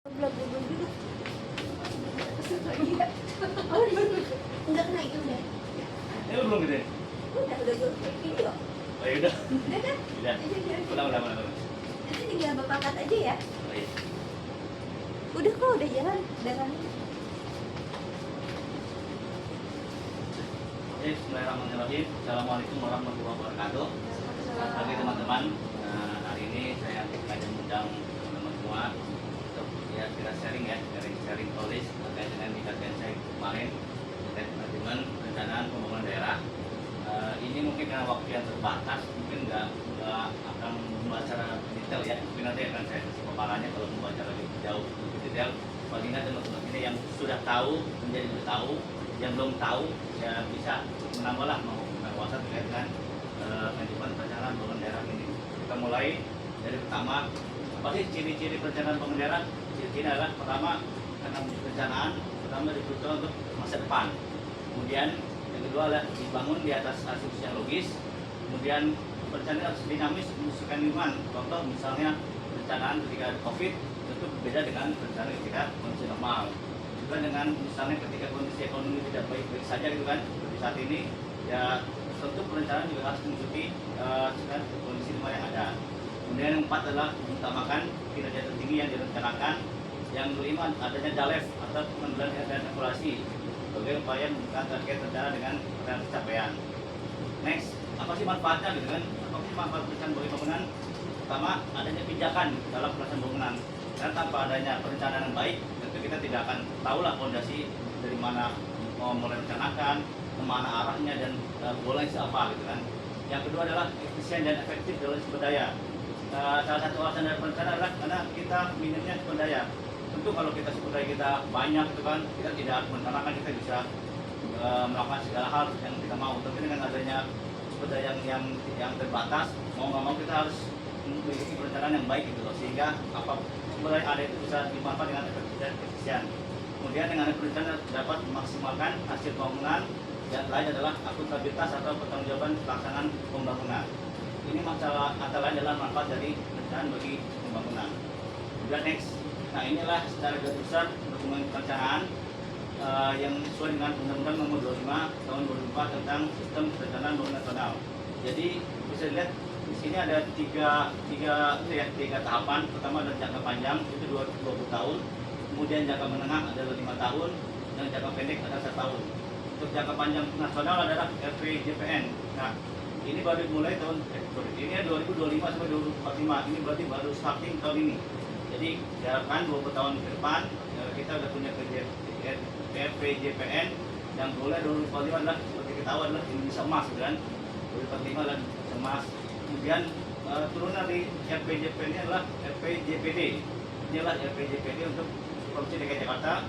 Belum dulu. Oh, enggak kena itu udah. Ini lu belum gitu ya? Udah gue ini kok. Oh ya udah. Udah kan? Udah. Udah. Nanti tinggal Bapak angkat aja ya. Oh, iya. Udah kok, udah jalan darahnya. Bismillahirrahmanirrahim. Assalamualaikum warahmatullahi wabarakatuh. Selamat pagi teman-teman. Nah, hari ini saya akan mengundang teman-teman semua untuk ya kita sharing tulis terkait dengan dikatakan saya kemarin terkait manajemen perencanaan pembangunan daerah. Ini mungkin karena waktu yang terbatas, mungkin nggak akan membahas secara detail ya. Mungkin nanti akan saya kasih paparannya kalau membaca lebih jauh lebih detail. Paling nggak teman-teman ini yang sudah tahu menjadi lebih tahu, yang belum tahu ya bisa menambahlah menggunakan wawasan terkait dengan manajemen perencanaan pembangunan daerah ini. Kita mulai dari pertama, apa sih ciri-ciri perencanaan pembangunan daerah? Ciri-ciri adalah pertama, karena perencanaan pertama dibutuhkan untuk masa depan. Kemudian yang kedua adalah dibangun di atas asumsi yang logis. Kemudian perencanaan harus dinamis menyesuaikan lingkungan. Contoh misalnya perencanaan ketika ada COVID tentu berbeda dengan perencanaan ketika kondisi normal. Juga dengan misalnya ketika kondisi ekonomi tidak baik-baik saja gitu kan, seperti saat ini ya tentu perencanaan juga harus mengikuti kondisi lingkungan yang ada. Kemudian yang keempat adalah mengutamakan kinerja tertinggi yang direncanakan. Yang kelima adanya DALEV atau pengendalian dan evaluasi sebagai upaya menentukan target rencana dengan pencapaian. Next, apa sih manfaatnya gitu kan? Apa sih manfaat perencanaan bagi bangunan? Pertama, adanya pijakan dalam pelaksanaan bangunan. Karena tanpa adanya perencanaan yang baik, tentu kita tidak akan tahulah fondasi dari mana mau merencanakan, kemana arahnya dan bolanya siapa gitu kan. Yang kedua adalah efisien dan efektif dalam sumber daya. Salah satu alasan dari perencanaan adalah karena kita minimnya sumber daya. Tentu kalau kita sumber daya kita banyak itu kan, kita tidak merencanakan, kita bisa melakukan segala hal yang kita mau. Tapi dengan adanya sumber daya yang terbatas, mau nggak mau kita harus memiliki perencanaan yang baik gitu loh, sehingga apa sumber daya ada itu bisa dimanfaatkan dengan efektif dan efisien. Kemudian dengan perencanaan dapat memaksimalkan hasil pembangunan. Yang lain adalah akuntabilitas atau pertanggungjawaban pelaksanaan pembangunan. Ini masalah antara lain adalah manfaat dari perencanaan bagi pembangunan. Kemudian next, nah inilah secara garis besar dokumen perencanaan yang sesuai dengan Undang-Undang Nomor 25 Tahun 2004 tentang Sistem Perencanaan Pembangunan Nasional. Jadi bisa dilihat di sini ada tiga tahapan. Pertama adalah jangka panjang itu 20 tahun, kemudian jangka menengah adalah 5 tahun, dan jangka pendek adalah 1 tahun. Untuk jangka panjang nasional adalah RPJPN. Nah, ini baru dimulai ini 2025 sampai 2045. Ini berarti baru starting tahun ini. Jadi diharapkan 20 tahun ke depan kita sudah punya RPJPN yang boleh 2045 adalah seperti kita tahu adalah Indonesia emas kan. 2045 adalah Indonesia emas. Kemudian turunan dari RPJPN ini adalah RPJPD. Inilah RPJPD untuk Provinsi DKI Jakarta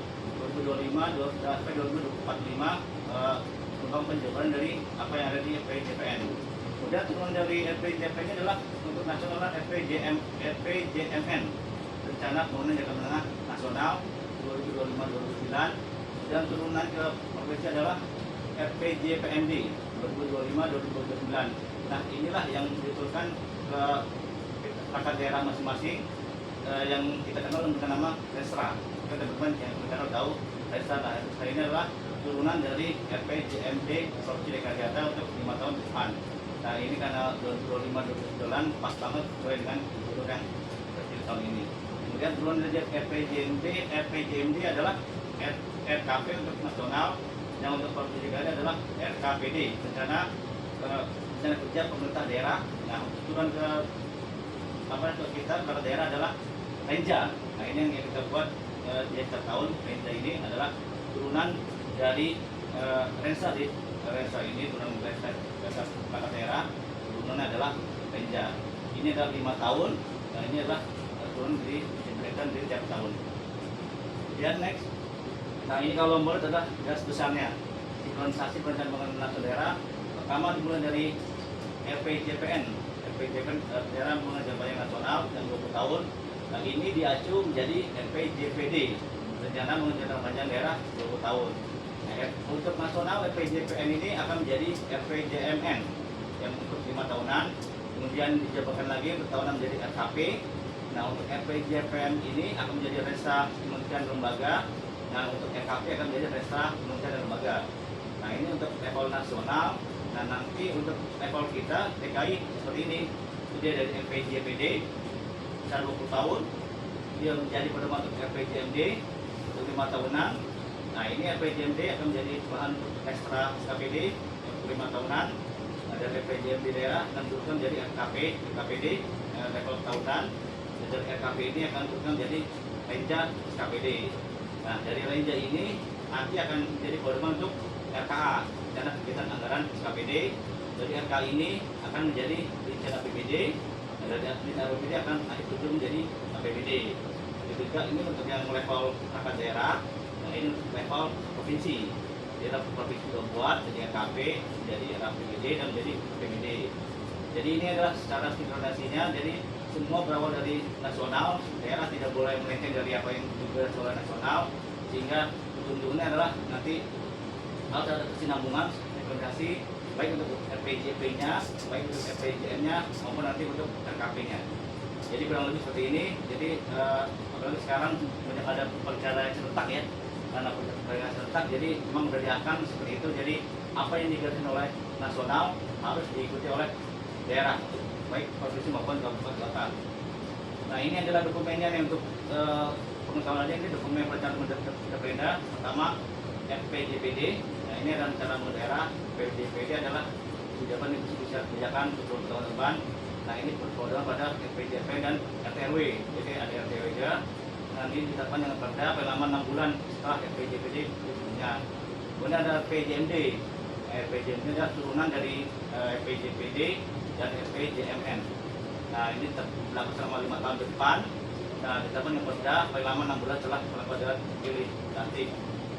2025 sampai 2045 tentang penjabaran dari apa yang ada di RPJPN. Kemudian turunan dari RPJPN ini adalah untuk nasional RPJMN, Rencana Pembangunan Jangka Menengah Nasional 2025-2029. Dan turunan ke provinsi adalah RPJPMD 2025-2029. Nah inilah yang diturunkan ke perangkat daerah masing-masing yang kita kenal dengan nama Resra. Teman-teman yang kita tahu Resra ini adalah turunan dari RPJMD Provinsi DKI Jakarta untuk 5 tahun ke depan. Nah ini karena 2025-2029 pas banget sesuai dengan judul yang terpilih tahun ini. Kemudian turunan dari RPJMD adalah RKP untuk nasional, yang untuk Provinsi DKI adalah RKPD, Rencana Kerja Pemerintah Daerah. Nah turunan ke kita ke daerah adalah Renja. Nah ini yang kita buat di setiap tahun. Renja ini adalah turunan dari Rensa ini turunan Rensa perangkat daerah, turunan adalah Renja. Ini adalah 5 tahun. Nah ini adalah turun diberikan dari tiap tahun. Kemudian next, nah ini kalau boleh adalah garis besarnya sinkronisasi perencanaan pembangunan nasional daerah. Pertama dimulai dari RPJPN daerah pembangunan jangka panjang nasional yang 20 tahun. Nah ini diacu menjadi RPJPD, Rencana Pembangunan Jangka Panjang Daerah 20 tahun. Nah, untuk nasional RPJPN ini akan menjadi RPJMN yang untuk 5 tahunan. Kemudian dijabarkan lagi bertahunan menjadi RKP. Nah, untuk RPJPM ini akan menjadi Resa Kementerian Lembaga. Nah, untuk RKP akan menjadi Resa Kementerian dan Lembaga. Nah, ini untuk level nasional. Nah, nanti untuk level kita DKI seperti ini. Dia dari RPJPD secara 20 tahun. Dia menjadi pedoman untuk RPJMD untuk 5 tahunan. Nah, ini RPJMD akan menjadi bahan untuk ekstra SKPD untuk 5 tahunan. Nah, dari RPJMD daerah akan turunkan menjadi RKPD level tahunan. Dan dari RKP ini akan turunkan menjadi Renja SKPD. Nah, dari Renja ini nanti akan menjadi pedoman untuk RKA, rencana kegiatan anggaran SKPD. Dari RK ini akan menjadi rencana APBD. Dan dari rencana APBD akan turun menjadi APBD. Juga ini untuk yang level perangkat daerah. Nah, ini untuk level provinsi. Daerah provinsi sudah buat jadi RKP, jadi APBD dan menjadi APBD. Jadi ini adalah secara sinkronasinya. Jadi semua berawal dari nasional, daerah tidak boleh melenceng dari apa yang juga oleh nasional, sehingga ujung-ujungnya adalah nanti harus ada kesinambungan sinkronisasi baik untuk RPJP-nya, baik untuk RPJM-nya maupun nanti untuk RKP-nya. Jadi kurang lebih seperti ini. Jadi apalagi sekarang banyak ada perkara serentak ya, karena perkara serentak, jadi memang sudah diakan seperti itu. Jadi apa yang digariskan oleh nasional harus diikuti oleh daerah, baik provinsi maupun kabupaten kota. Nah, ini adalah dokumennya nih untuk pengetahuan aja. Ini dokumen perencanaan daerah pertama RPJPD. Nah, ini adalah rencana daerah. RPJPD adalah kebijakan kebijakan untuk tahun depan. Nah, ini berkoordinasi pada RPJP dan RTRW. Jadi ada RTRW aja. Nanti ditetapkan dengan perda paling lama 6 bulan setelah RPJPD punya. Kemudian ada RPJMD. RPJMD adalah turunan dari RPJPD dan RPJMN. Nah, ini berlaku selama 5 tahun ke depan. Nah, ditetapkan yang perda paling lama 6 bulan setelah perda dipilih nanti.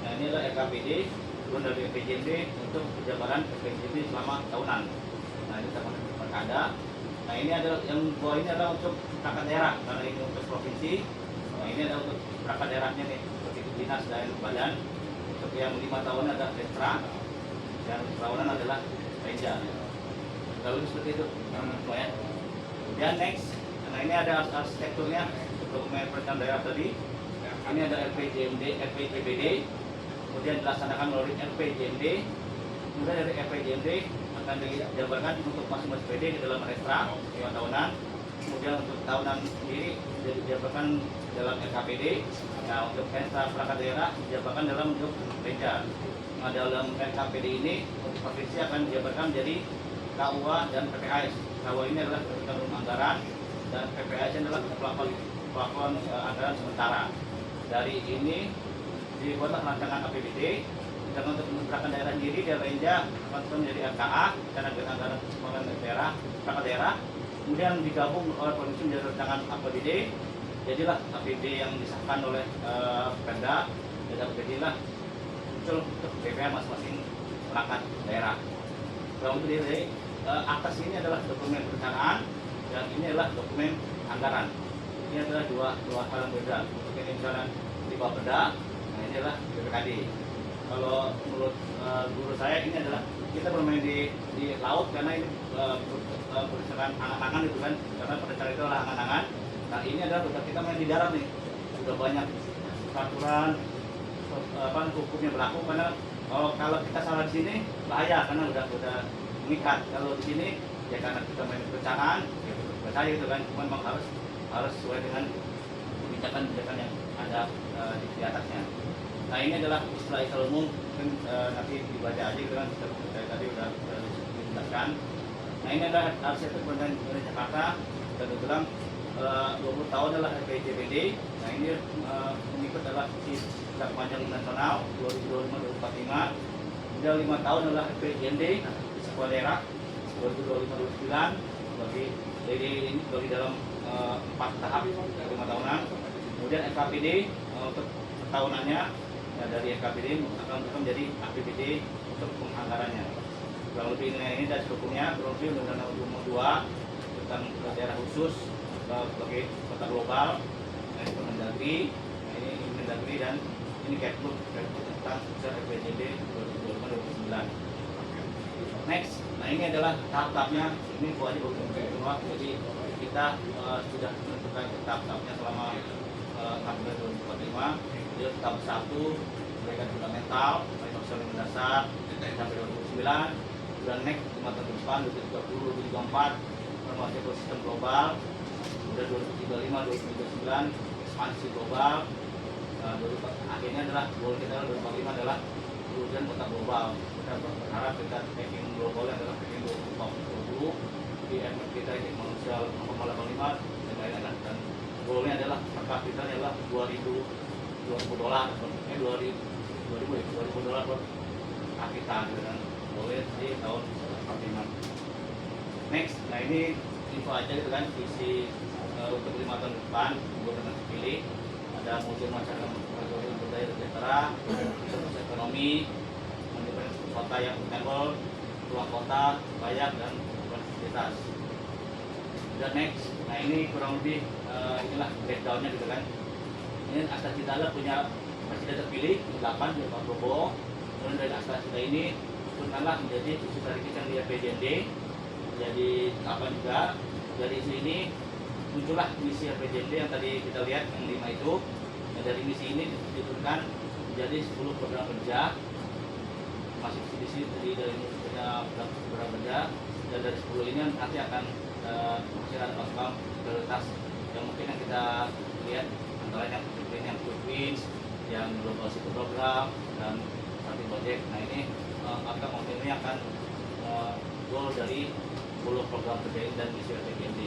Nah, ini adalah RKPD turun dari RPJMD untuk penjabaran RPJMD selama tahunan. Nah, ini ditetapkan perkada. Nah, ini adalah yang bawah ini adalah untuk perangkat daerah, karena ini untuk provinsi. Nah, ini adalah untuk perangkat daerahnya nih, seperti dinas dan badan. Untuk yang 5 tahun ada Restra, dan tahunan adalah Renja. Lalu seperti itu, semua ya. Kemudian next, nah ini ada arsitekturnya untuk dokumen perencanaan daerah tadi. Ini ada RPJMD, RPJPD, kemudian dilaksanakan melalui RPJMD. Kemudian dari RPJMD akan dijabarkan untuk masing-masing PD di dalam Restra 5 tahunan. Kemudian untuk tahunan sendiri dijabarkan dalam RKPD. Nah, untuk Restra perangkat daerah dijabarkan dalam bentuk Renja. Nah, dalam RKPD ini untuk provinsi akan dijabarkan menjadi KUA dan PPAS. KUA ini adalah ketentuan anggaran dan PPAS adalah plafon anggaran sementara. Dari ini dibuatlah rancangan APBD. Dan untuk perangkat daerah sendiri dari Renja akan menjadi RKA karena anggaran pembangunan daerah, perangkat daerah. Kemudian digabung oleh provinsi menjadi rancangan APBD. Jadilah APBD yang disahkan oleh Perda. Dan APBD lah muncul untuk BPH masing-masing perangkat daerah. Kemudian dari atas ini adalah dokumen perencanaan dan ini adalah dokumen anggaran. Ini adalah dua hal yang berbeda. Untuk ini misalnya di bawah Perda, nah ini adalah BPKD. Kalau menurut guru saya ini adalah kita bermain di laut karena ini berdasarkan angan-angan itu kan, karena perencanaan itu adalah angan-angan. Nah, ini adalah kita main di darat nih. Sudah banyak peraturan hukumnya berlaku, karena kalau kita salah di sini bahaya karena udah mengikat. Kalau di sini ya karena kita main perencanaan ya percaya gitu kan, cuma memang harus sesuai dengan kebijakan yang ada di atasnya. Nah, ini adalah istilah umum, mungkin nanti dibaca aja gitu kan, saya tadi udah dijelaskan. Nah, ini adalah arsitektur perencanaan Jakarta. Dan bilang 20 tahun adalah RPJPD. Nah, ini mengikut adalah visi panjang nasional 2025-2045. Kemudian 5 tahun adalah RPJMD sekolah daerah 2025-2029 bagi dalam 4 tahap 5 tahunan. Kemudian RKPD untuk tahunannya dari RKPD akan menjadi APBD untuk penganggarannya. Kurang lebih ini dari hukumnya, kurang lebih Undang-Undang Nomor 2 tentang daerah khusus sebagai kota global. Nah, ini Kemendagri, ini Kemendagri dan ini Keplut tentang RPJMD 2025-2029. Next, nah ini adalah tahap-tahapnya. Ini buahnya semua. Jadi kita sudah terkait tahap-tahapnya selama sampai 2045. Dia tahap 1 mereka fundamental, financial mendasar sampai 2009. Dan next 5 tahun ke depan 2030, 2024 termasuk ekosistem global. Kemudian 2035, 2039 ekspansi global. Akhirnya adalah goal kita 2045 adalah kemudian kota global. Kita berharap kita ranking globalnya adalah ranking 2040 di MF kita ini manusia 0,85 dan lain-lain, dan goalnya adalah per kapita adalah $2.000 per kapita dengan goalnya di tahun 45. Next, nah ini info aja gitu kan visi untuk 5 tahun depan gubernur terpilih. Ada muncul masyarakat budaya sejahtera, terus ekonomi, mendukung kota yang sustainable, ruang kota, layak dan berkualitas. Dan next, nah ini kurang lebih inilah breakdownnya gitu kan. Ini Asta Cita punya presiden terpilih 8 di Pak Prabowo. Kemudian dari Asta Cita ini turunlah menjadi isu strategis yang di RPJMD. Jadi apa juga dari isu ini muncullah misi RPJMD yang tadi kita lihat yang 5 itu. Dan dari misi ini diturunkan menjadi 10 program kerja, masih visi dari punya program kerja, dan dari 10 ini nanti akan ada program prioritas yang mungkin yang kita lihat antara yang quick wins, yang global city program dan satu project. Nah ini akan ini akan goal dari 10 program kerja dan misi RPJMD.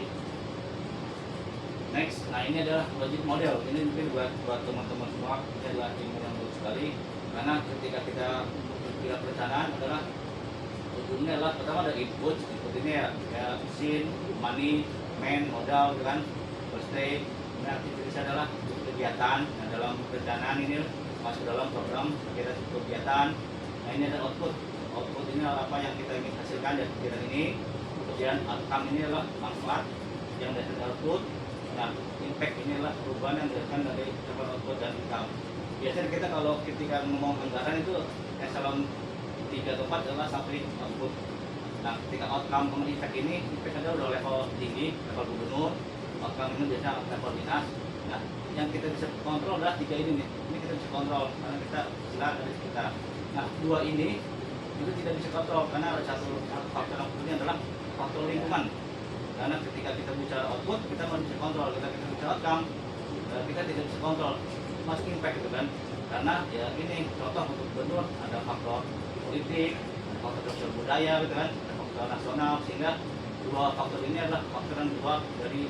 Next, nah ini adalah logic model. Ini mungkin buat teman-teman semua ini adalah ilmu yang bagus sekali, karena ketika kita perencanaan adalah ujungnya adalah pertama ada input ini ya mesin, money, man, modal, kan, first stage. Nah, aktivitasnya adalah kegiatan. Nah, dalam perencanaan ini masuk dalam program kita kegiatan. Nah ini ada output. Output ini adalah apa yang kita ingin hasilkan dari kegiatan ini. Kemudian outcome ini adalah manfaat yang dari output. Nah, impact ini adalah perubahan yang dihasilkan dari output dan income. Biasanya kita kalau ketika ngomong anggaran itu eselon 3 atau 4 adalah sampai output. Nah, ketika outcome sama impact ini, impact adalah udah level tinggi, level gubernur. Outcome ini biasanya level dinas. Nah, yang kita bisa kontrol adalah 3 ini nih. Ini kita bisa kontrol karena kita jelas dari sekitar. Nah, 2 ini itu tidak bisa kontrol karena ada satu faktor yang adalah faktor lingkungan. Karena ketika kita bicara output, kita mau bisa kontrol. Ketika kita bicara outcome, kita tidak bisa kontrol. Masuk impact gitu kan. Karena ya ini contoh untuk gubernur ada faktor politik, ada faktor sosial budaya gitu kan, ada faktor nasional, sehingga 2 faktor ini adalah faktor yang keluar dari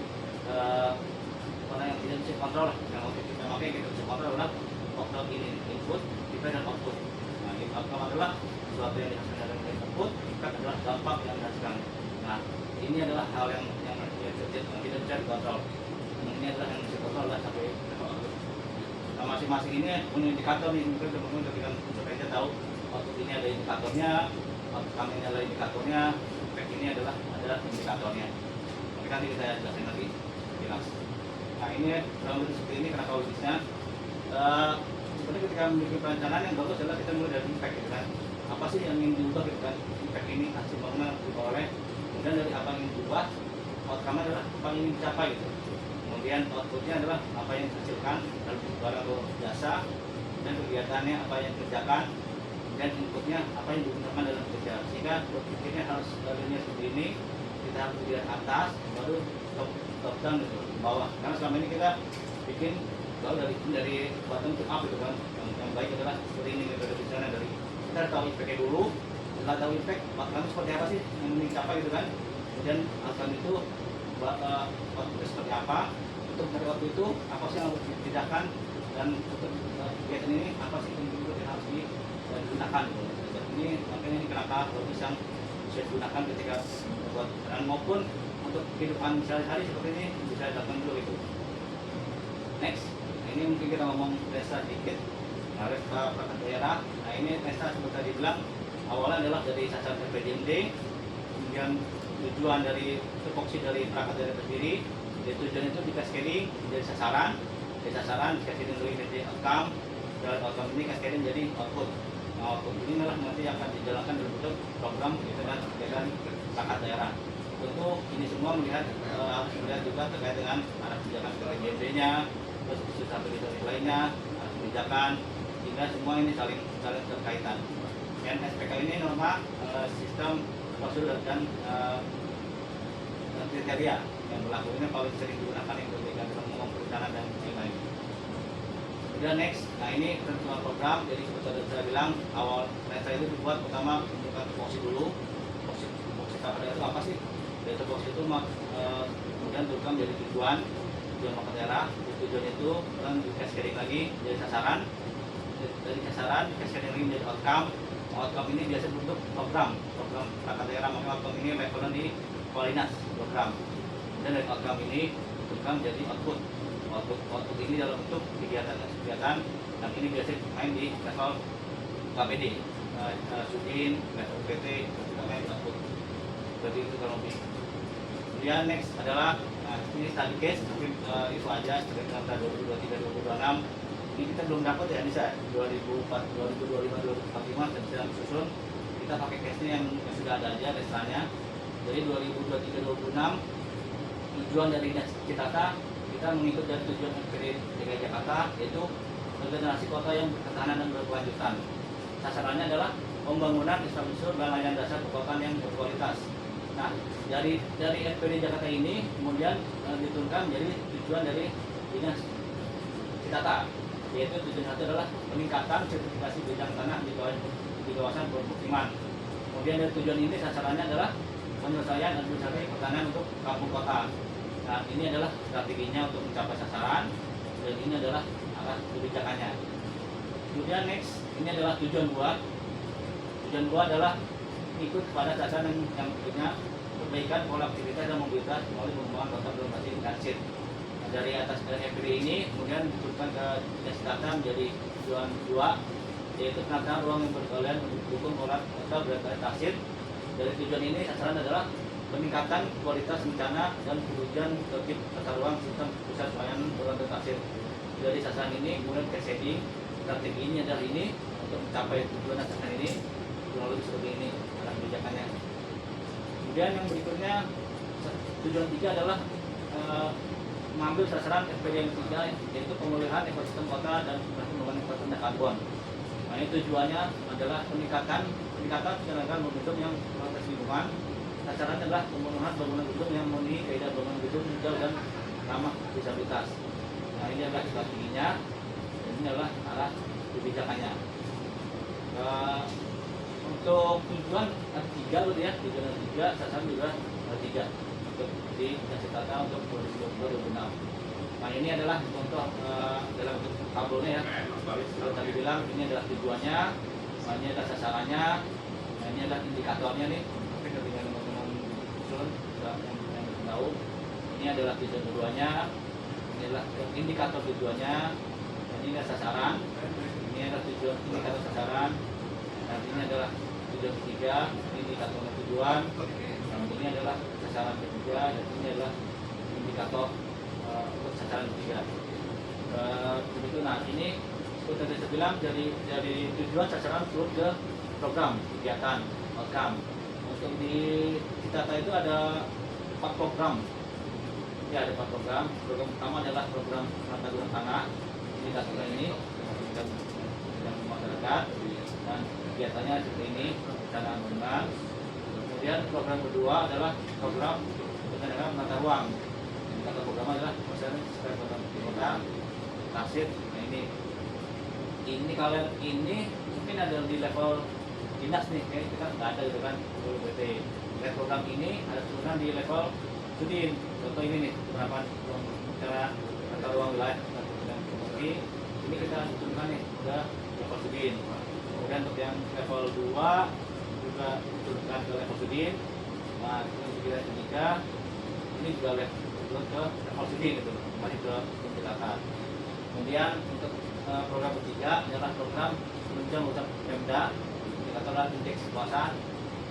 orang yang tidak bisa kontrol. Yang oke kita bisa kontrol adalah faktor ini input, impact dan output. Nah, outcome adalah sesuatu yang dihasilkan dari input, impact adalah dampak yang dihasilkan. Nah, ini adalah hal yang tidak bisa dikontrol. Ini adalah yang bisa dikontrol adalah sampai output. Nah, masing-masing ini punya indikator nih. Mungkin teman-teman ketika kita tahu output ini ada indikatornya, outcome ini adalah indikatornya, impact ini adalah ada indikatornya. Tapi nanti kita jelasin lagi jelas. Nah ini kurang lebih seperti ini kenapa logisnya. Sebenarnya ketika memiliki perencanaan yang bagus adalah kita mulai dari impact gitu kan. Apa sih yang ingin diubah gitu kan? Impact ini hasil bangunan diperoleh. Kemudian dari apa yang diubah, outcome adalah apa yang ingin dicapai gitu. Kemudian outputnya adalah apa yang dihasilkan dalam barang atau jasa, dan kegiatannya apa yang dikerjakan, dan inputnya apa yang digunakan dalam kerja. Sehingga berpikirnya harus linear seperti ini. Kita harus lihat atas, baru top down gitu, ke bawah. Karena selama ini kita bikin kalau dari bottom to up gitu kan. Yang baik adalah seperti ini metode bicara dari kita tahu impactnya dulu. Setelah tahu impact, outcome seperti apa sih yang ingin dicapai gitu kan. Kemudian outcome itu outputnya seperti apa. Untuk dari waktu itu apa sih yang harus dikerjakan, dan untuk kegiatan ini apa sih yang harus digunakan gitu. Dan ini makanya ini kenapa kalau bisa digunakan ketika buat dan maupun untuk kehidupan sehari-hari seperti ini bisa dilakukan dulu itu. Next, ini mungkin kita ngomong desa dikit. Nah, perangkat daerah. Nah ini desa seperti tadi bilang awalnya adalah dari sasaran RPJMD, kemudian tujuan dari tupoksi dari perangkat daerah sendiri. Jadi tujuan itu di cascading menjadi sasaran, dari sasaran di cascading menjadi outcome, dan outcome ini cascading menjadi output. Nah, output ini adalah nanti akan dijalankan dalam bentuk program gitu dan kegiatan perangkat daerah. tentu ini semua harus melihat juga terkait dengan arah kebijakan PPJMD-nya, terus isu stabilitas lainnya, arah kebijakan, sehingga semua ini saling terkaitan. Dan SPK ini norma sistem prosedur dan kriteria yang berlaku ini paling sering digunakan yang berbeda dalam ngomong perencanaan dan lain-lain. Kemudian next, nah ini ketentuan program. Jadi seperti saya bilang awal saya itu dibuat pertama menentukan tupoksi dulu. Tupoksi itu apa sih? Dari tupoksi itu kemudian program jadi tujuan mata daerah. Tujuan itu dan di cascading lagi jadi sasaran. Dari sasaran di cascading lagi menjadi outcome. Outcome ini biasa bentuk program tata daerah, makanya outcome ini levelnya di kualitas program. Dan dari outcome ini program jadi output ini dalam bentuk kegiatan dan ini biasanya main di level KPD, Sudin, level PT, juga main di output. Jadi itu kalau lebih. Kemudian next adalah ini study case, tapi itu aja sebagai data 2023-2026. Ini kita belum dapat ya, bisa 2025, 2045 dan sedang susun. Kita pakai case-nya yang sudah ada aja dasarnya. Jadi 2023-2026 tujuan dari Citata kita mengikut dari tujuan MPD DKI Jakarta, yaitu regenerasi kota yang berketahanan dan berkelanjutan. Sasarannya adalah pembangunan infrastruktur dan layanan dasar kekuatan yang berkualitas. Nah, dari MPD Jakarta ini kemudian diturunkan menjadi tujuan dari dinas Citata, yaitu tujuan satu adalah peningkatan sertifikasi bidang tanah di kawasan permukiman. Kemudian dari tujuan ini sasarannya adalah penyelesaian administrasi pertahanan untuk kampung kota. Nah, ini adalah strateginya untuk mencapai sasaran dan ini adalah arah kebijakannya. Kemudian next, ini adalah tujuan buat. Tujuan buat adalah ikut pada sasaran yang berikutnya, perbaikan pola aktivitas dan mobilitas melalui pengembangan kota berbasis transit. Nah, dari atas FPD ini kemudian diturunkan ke dinas data menjadi tujuan 2, yaitu penataan ruang yang berkelanjutan mendukung pola kota berbasis transit. Dari tujuan ini sasaran adalah peningkatan kualitas bencana dan hujan tertib tata ruang sistem pusat pelayanan berlanjut transit. Dari sasaran ini kemudian cascading, strategi ini adalah ini untuk mencapai tujuan sasaran ini kurang lebih seperti ini arah kebijakannya. Kemudian yang berikutnya tujuan 3 adalah mengambil sasaran FPD yang 3, yaitu pemulihan ekosistem kota dan pengembangan ekosistem karbon. Nah, ini tujuannya adalah peningkatan penyelenggaraan momentum yang kualitas lingkungan. Sasarannya adalah pemenuhan bangunan gedung yang memenuhi kaidah bangunan gedung hijau dan ramah disabilitas. Nah, ini adalah strateginya, dan ini adalah arah kebijakannya. Untuk tujuan ada 3 loh ya, tujuan ada 3, sasaran juga ada 3 untuk di Citata untuk 2022-2026. Nah, ini adalah contoh dalam bentuk tabelnya ya. Kalau tadi bilang ini adalah tujuannya, ini adalah sasarannya, nah, ini adalah indikatornya nih. Mungkin ketika teman-teman usul yang tahu, ini adalah tujuan keduanya, ini adalah indikator tujuannya, dan ini adalah sasaran, ini adalah tujuan indikator sasaran, dan ini adalah tujuan ketiga, ini indikatornya tujuan, dan ini adalah sasaran ketiga, dan ini adalah indikator untuk sasaran ketiga. Begitu. Nah, ini seperti tadi saya bilang dari tujuan sasaran turun ke program kegiatan outcome. Untuk di Citata itu ada 4 program. Ya, ada 4 program. Program pertama adalah program penata guna tanah. Ini datakan ini yang masyarakat dan kegiatannya seperti ini, perencanaan bangunan. Kemudian program kedua adalah program perencanaan menata ruang. Kata program adalah misalnya sekarang kota transit. Nah, ini kalian ini mungkin ada di level dinas nih, kayak kita nggak ada gitu kan, PT. Lihat program ini ada turunan di level Sudin. Contoh ini nih, penerapan cara tata ruang wilayah dan promosi. Ini kita turunkan nih ke level Sudin. Kemudian untuk yang level 2 juga diturunkan ke level Sudin. Nah, kita ketiga ini juga level ke level Sudin gitu, kembali ke Citata. Kemudian untuk program ketiga adalah program penunjang usaha Pemda, indikator indeks kepuasan.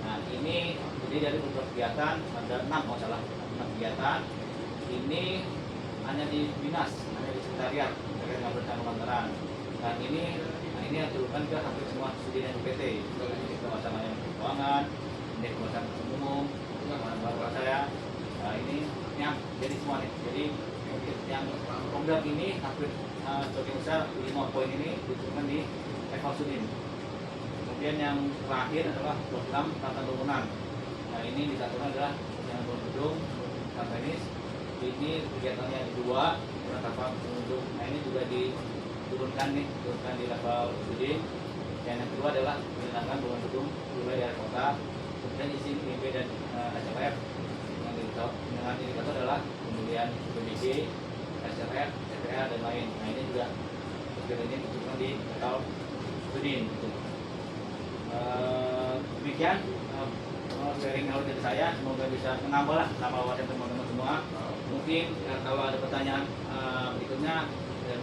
Nah, ini jadi dari beberapa kegiatan ada 6 masalah 6 kegiatan. Ini hanya di dinas, hanya di sekretariat terkait dengan perencanaan anggaran. Dan ini yang turunkan ke hampir semua studi PT, indeks kepuasan layanan keuangan, indeks kepuasan umum, bahwa saya ini yang jadi semua nih. Jadi yang program ini hampir sebagian besar 5 poin ini diturunkan di level Sudin. Kemudian yang terakhir adalah program tata bangunan. Nah ini disatukan adalah yang gedung tenis. Ini kegiatannya dua, penetapan pengunjung. Nah ini juga diturunkan di level Sudin. Dan yang kedua adalah penyelenggaraan bangunan gedung mulai dari kota. Kemudian izin IB dan SLF. Yang dengan indikator adalah kemudian PBG, SLF, CPA dan lain. Nah ini juga kegiatannya diturunkan di level Sudin. Gitu. Demikian sharing knowledge dari saya, semoga bisa menambah lah sama wawasan teman-teman semua. Mungkin kalau ada pertanyaan berikutnya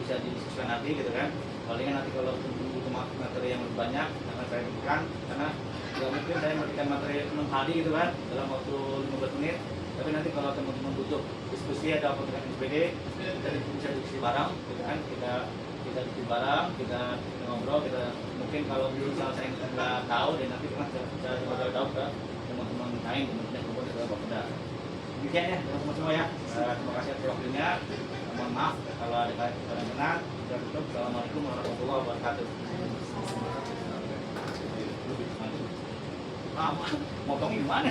bisa didiskusikan nanti gitu kan. Palingan nanti kalau butuh materi yang lebih banyak akan saya berikan, karena nggak mungkin saya memberikan materi 6 hari gitu kan dalam waktu 15 menit. Tapi nanti kalau teman-teman butuh diskusi ada apa dengan SPD, kita bisa diskusi bareng gitu kan. Kita diskusi bareng, kita ngobrol, kita mungkin kalau misalnya saya nggak tahu dan nanti kita bisa coba tahu ke teman-teman lain, kemudian ke Bapeda. Demikian ya teman-teman semua ya. Terima kasih atas waktunya. Mohon maaf kalau ada kekurangan. Kita tutup. Assalamualaikum warahmatullahi wabarakatuh. Mau tong gimana?